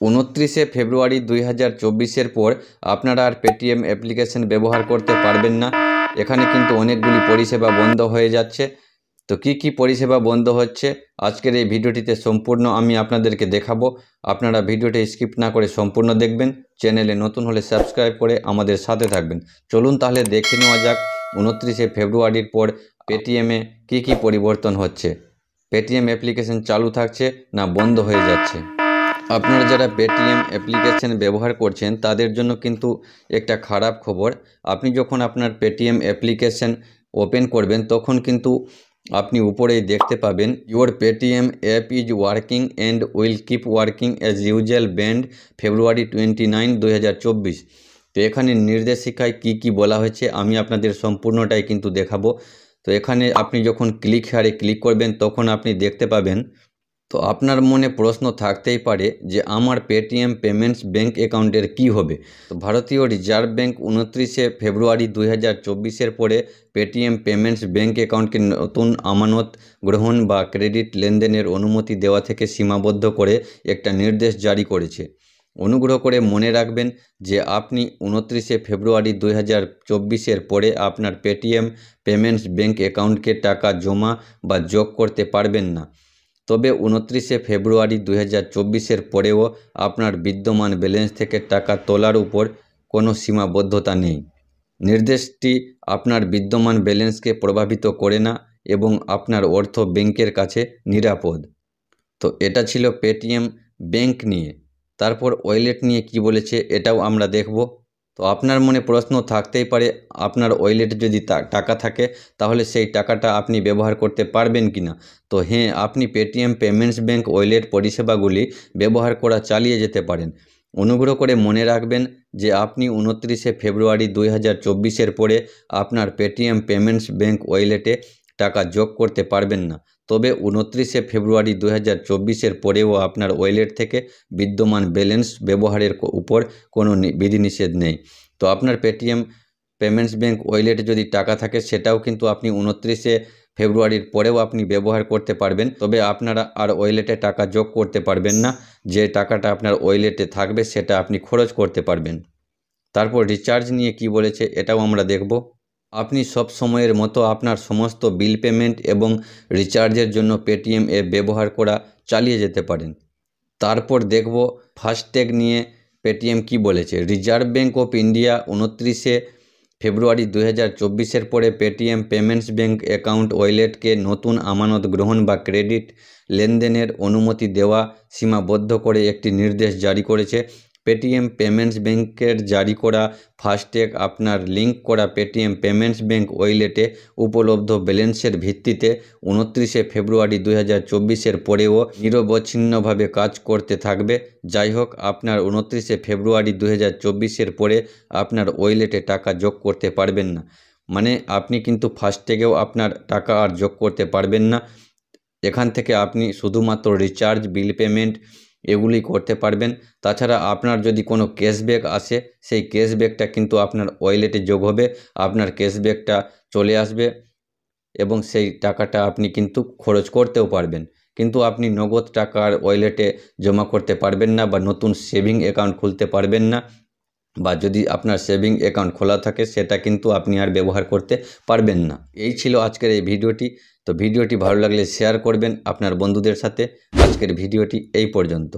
29শে ফেব্রুয়ারি 2024-এর পর আপনারা আর Paytm application ব্যবহার করতে পারবেন না। এখানে কিন্তু অনেকগুলি পরিষেবা বন্ধ হয়ে যাচ্ছে। তো কি পরিষেবা বন্ধ হচ্ছে আজকের এই ভিডিওটিতে সম্পূর্ণ আমি আপনাদেরকে দেখাবো। আপনারা ভিডিওটি স্কিপ না করে সম্পূর্ণ দেখবেন। চ্যানেলে নতুন হলে সাবস্ক্রাইব করে আমাদের সাথে থাকবেন। চলুন তাহলে দেখে নেওয়া যাক 29শে ফেব্রুয়ারির পর পেটিএমে কি পরিবর্তন হচ্ছে। পেটিএম অ্যাপ্লিকেশন চালু থাকছে না বন্ধ হয়ে যাচ্ছে। আপনারা যারা পেটিএম অ্যাপ্লিকেশন ব্যবহার করছেন তাদের জন্য কিন্তু একটা খারাপ খবর। আপনি যখন আপনার পেটিএম অ্যাপ্লিকেশন ওপেন করবেন তখন কিন্তু আপনি উপরেই দেখতে পাবেন your Paytm app is working and will keep working as usual beyond February 29, 2024। তো এখানে নির্দেশিকায় কি বলা হয়েছে আমি আপনাদের সম্পূর্ণটাই কিন্তু দেখাবো। তো এখানে আপনি যখন ক্লিক করবেন তখন আপনি দেখতে পাবেন। তো আপনার মনে প্রশ্ন থাকতেই পারে যে আমার পেটিএম পেমেন্টস ব্যাঙ্ক অ্যাকাউন্টের কি হবে। তো ভারতীয় রিজার্ভ ব্যাঙ্ক 29শে ফেব্রুয়ারি 2024-এর পরে পেটিএম পেমেন্টস ব্যাঙ্ক অ্যাকাউন্টকে নতুন আমানত গ্রহণ বা ক্রেডিট লেনদেনের অনুমতি দেওয়া থেকে সীমাবদ্ধ করে একটা নির্দেশ জারি করেছে। অনুগ্রহ করে মনে রাখবেন যে আপনি 29শে ফেব্রুয়ারি 2024-এর পরে আপনার পেটিএম পেমেন্টস ব্যাঙ্ক অ্যাকাউন্টকে টাকা জমা বা যোগ করতে পারবেন না। তবে 29শে ফেব্রুয়ারি 2024-এর পরেও আপনার বিদ্যমান ব্যালেন্স থেকে টাকা তোলার উপর কোনো সীমাবদ্ধতা নেই। নির্দেশটি আপনার বিদ্যমান ব্যালেন্সকে প্রভাবিত করে না এবং আপনার অর্থ ব্যাংকের কাছে নিরাপদ। তো এটা ছিল পেটিএম ব্যাংক নিয়ে। তারপর ওয়ালেট নিয়ে কি বলেছে এটাও আমরা দেখব। তো আপনার মনে প্রশ্ন থাকতেই পারে আপনার ওয়ালেটে যদি টাকা থাকে তাহলে সেই টাকাটা আপনি ব্যবহার করতে পারবেন কি না। তো হ্যাঁ, আপনি পেটিএম পেমেন্টস ব্যাঙ্ক ওয়ালেট পরিষেবাগুলি ব্যবহার করা চালিয়ে যেতে পারেন। অনুগ্রহ করে মনে রাখবেন যে আপনি 29শে ফেব্রুয়ারি 2024-এর পরে আপনার পেটিএম পেমেন্টস ব্যাঙ্ক ওয়ালেটে টাকা যোগ করতে পারবেন না। তবে 29শে ফেব্রুয়ারি 2024-এর পরেও আপনার ওয়ালেট থেকে বিদ্যমান ব্যালেন্স ব্যবহারের উপর কোনো বিধিনিষেধ নেই। তো আপনার পেটিএম পেমেন্টস ব্যাঙ্ক ওয়ালেটে যদি টাকা থাকে সেটাও কিন্তু আপনি 29শে ফেব্রুয়ারির পরেও আপনি ব্যবহার করতে পারবেন। তবে আপনারা আর ওয়ালেটে টাকা যোগ করতে পারবেন না। যে টাকাটা আপনার ওয়ালেটে থাকবে সেটা আপনি খরচ করতে পারবেন। তারপর রিচার্জ নিয়ে কি বলেছে এটাও আমরা দেখব। আপনি সব সময়ের মতো আপনার সমস্ত বিল পেমেন্ট এবং রিচার্জের জন্য পেটিএম অ্যাপ ব্যবহার করা চালিয়ে যেতে পারেন। তারপর দেখব ফাস্ট্যাগ নিয়ে পেটিএম কি বলেছে। রিজার্ভ ব্যাঙ্ক অফ ইন্ডিয়া 29শে ফেব্রুয়ারি 2024-এর পরে পেটিএম পেমেন্টস ব্যাঙ্ক অ্যাকাউন্ট ওয়ালেটকে নতুন আমানত গ্রহণ বা ক্রেডিট লেনদেনের অনুমতি দেওয়া সীমাবদ্ধ করে একটি নির্দেশ জারি করেছে। পেটিএম পেমেন্টস ব্যাঙ্কের জারি করা ফাস্ট্যাগ আপনার লিঙ্ক করা পেটিএম পেমেন্টস ব্যাঙ্ক ওয়ালেটে উপলব্ধ ব্যালেন্সের ভিত্তিতে 29শে ফেব্রুয়ারি 2024-এর পরেও নিরবচ্ছিন্নভাবে কাজ করতে থাকবে। যাই হোক, আপনার 29শে ফেব্রুয়ারি 2024-এর পরে আপনার ওয়ালেটে টাকা যোগ করতে পারবেন না। মানে আপনি কিন্তু ফাস্ট্যাগেও আপনার টাকা আর যোগ করতে পারবেন না। এখান থেকে আপনি শুধুমাত্র রিচার্জ, বিল পেমেন্ট এগুলি করতে পারবেন। তাছাড়া আপনার যদি কোনো ক্যাশব্যাক আসে সেই ক্যাশব্যাকটা কিন্তু আপনার ওয়ালেটে যোগ হবে, আপনার ক্যাশব্যাকটা চলে আসবে এবং সেই টাকাটা আপনি কিন্তু খরচ করতেও পারবেন। কিন্তু আপনি নগদ টাকা আর ওয়ালেটে জমা করতে পারবেন না বা নতুন সেভিং অ্যাকাউন্ট খুলতে পারবেন না, বা যদি আপনার সেভিং অ্যাকাউন্ট খোলা থাকে সেটা কিন্তু আপনি আর ব্যবহার করতে পারবেন না। এই ছিল আজকের এই ভিডিওটি। তো ভিডিওটি ভালো লাগলে শেয়ার করবেন আপনার বন্ধুদের সাথে। আজকের ভিডিওটি এই পর্যন্ত।